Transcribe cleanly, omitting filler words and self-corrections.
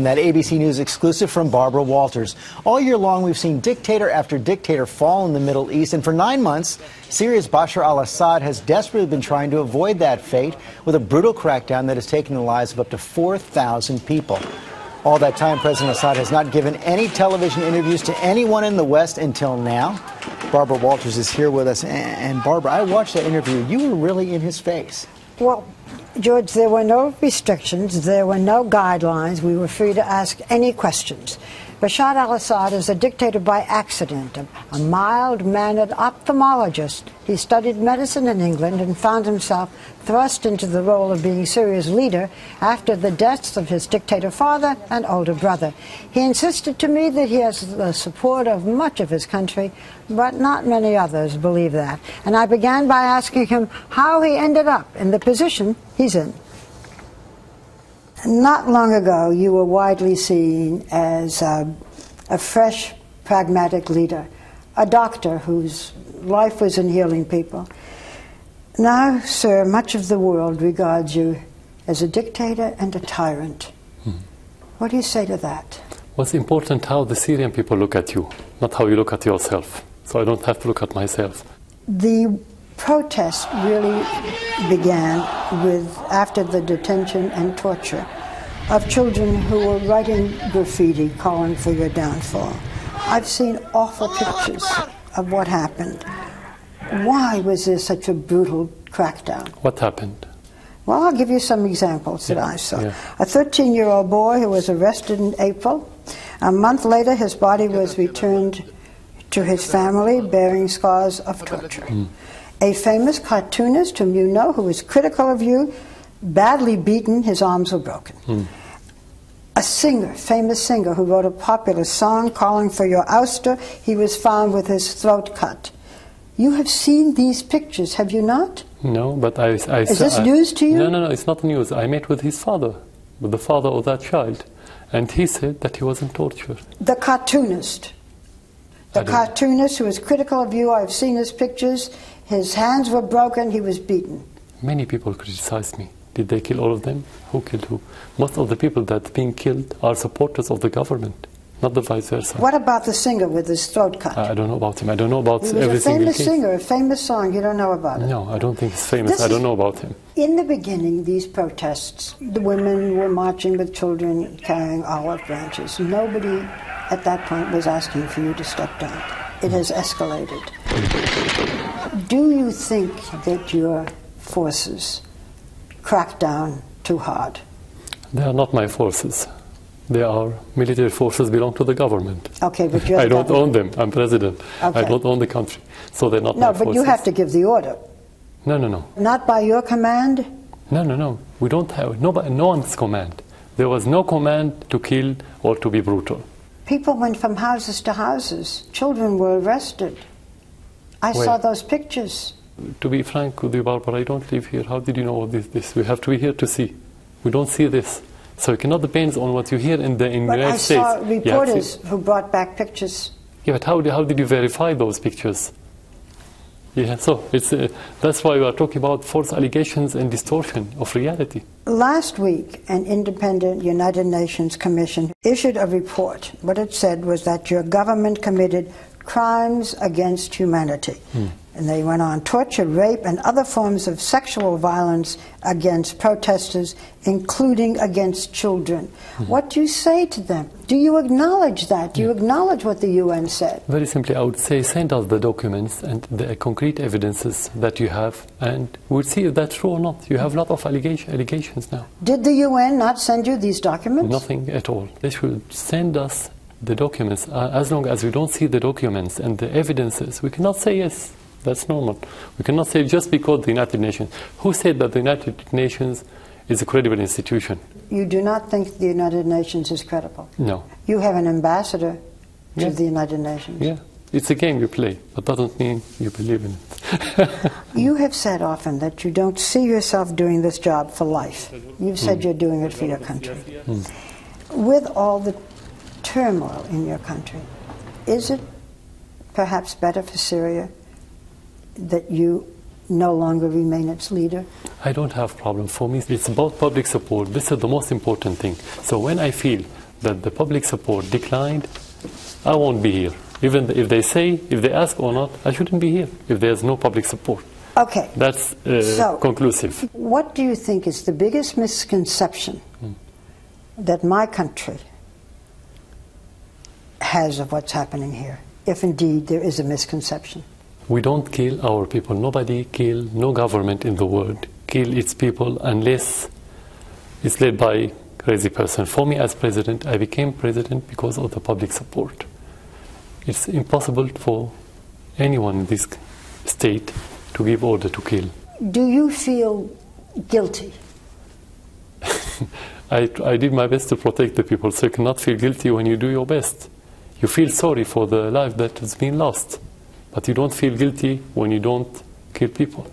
That ABC News exclusive from Barbara Walters. All year long, we've seen dictator after dictator fall in the Middle East, and for 9 months, Syria's Bashar al-Assad has desperately been trying to avoid that fate with a brutal crackdown that has taken the lives of up to 4,000 people. All that time, President Assad has not given any television interviews to anyone in the West until now. Barbara Walters is here with us, and Barbara, I watched that interview. You were really in his face. Well, George, there were no restrictions, there were no guidelines. We were free to ask any questions. Bashar al-Assad is a dictator by accident, a mild-mannered ophthalmologist. He studied medicine in England and found himself thrust into the role of being Syria's leader after the deaths of his dictator father and older brother. He insisted to me that he has the support of much of his country, but not many others believe that. And I began by asking him how he ended up in the position he's in. Not long ago, you were widely seen as a fresh, pragmatic leader, a doctor whose life was in healing people. Now, sir, much of the world regards you as a dictator and a tyrant. What do you say to that? What's important how the Syrian people look at you, not how you look at yourself. So I don't have to look at myself. The protest really began after the detention and torture of children who were writing graffiti calling for your downfall. I've seen awful pictures of what happened. Why was there such a brutal crackdown? What happened? Well, I'll give you some examples that I saw. Yeah. A 13-year-old boy who was arrested in April. A month later, his body was returned to his family bearing scars of torture. A famous cartoonist whom you know, who was critical of you, badly beaten, his arms were broken. A singer, famous singer, who wrote a popular song calling for your ouster, he was found with his throat cut. You have seen these pictures, have you not? No, but I Is this news to you? No, it's not news. I met with his father, with the father of that child, and he said that he wasn't tortured. The cartoonist. The cartoonist who was critical of you, I've seen his pictures. His hands were broken, he was beaten. Many people criticized me. Did they kill all of them? Who killed who? Most of the people that are being killed are supporters of the government, not the vice versa. What about the singer with his throat cut? I don't know about him. I don't know about every single case. He was a famous singer, a famous song. You don't know about it? No, I don't think he's famous. I don't know about him. In the beginning, these protests, the women were marching with children carrying olive branches. Nobody at that point was asking for you to step down. It has escalated. Do you think that your forces crack down too hard? They are not my forces. They are military forces belong to the government. Okay, but you're I don't own them. I'm president. Okay. I don't own the country. So they're not my forces. No, but you have to give the order. No. Not by your command? No. We don't have, no one's command. There was no command to kill or to be brutal. People went from houses to houses. Children were arrested. I saw those pictures. To be frank with you, Barbara, I don't live here. How did you know this? We have to be here to see. We don't see this. So it cannot depend on what you hear in the United States. But I saw reporters who brought back pictures. Yeah, but how did you verify those pictures? Yeah, so that's why we are talking about false allegations and distortion of reality. Last week, an independent United Nations Commission issued a report. What it said was that your government committed crimes against humanity. And they went on torture, rape, and other forms of sexual violence against protesters, including against children. What do you say to them? Do you acknowledge that? Do you acknowledge what the UN said? Very simply, I would say send us the documents and the concrete evidences that you have, and we'll see if that's true or not. You have a lot of allegations now. Did the UN not send you these documents? Nothing at all. They should send us the documents. As long as we don't see the documents and the evidences, we cannot say yes. That's normal. We cannot say just because the United Nations. Who said that the United Nations is a credible institution? You do not think the United Nations is credible? No. You have an ambassador to the United Nations? Yeah. It's a game you play, but doesn't mean you believe in it. You have said often that you don't see yourself doing this job for life. You've said you're doing it for your country. With all the turmoil in your country, is it perhaps better for Syria that you no longer remain its leader? I don't have problem. For me, it's about public support. This is the most important thing. So when I feel that the public support declined, I won't be here. Even if they say, if they ask or not, I shouldn't be here if there's no public support. Okay. That's conclusive. What do you think is the biggest misconception that my country has of what's happening here, if indeed there is a misconception? We don't kill our people. Nobody kill, no government in the world kill its people unless it's led by a crazy person. For me as president, I became president because of the public support. It's impossible for anyone in this state to give order to kill. Do you feel guilty? I did my best to protect the people, so you cannot feel guilty when you do your best. You feel sorry for the life that has been lost, but you don't feel guilty when you don't kill people.